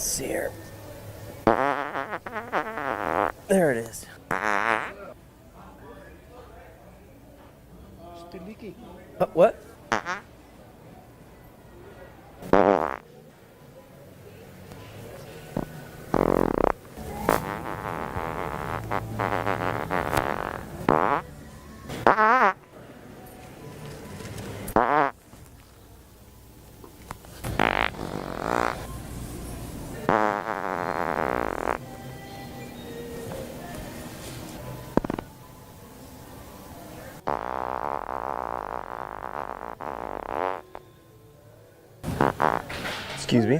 Let's see here. There it is. Still leaking. What? Excuse me.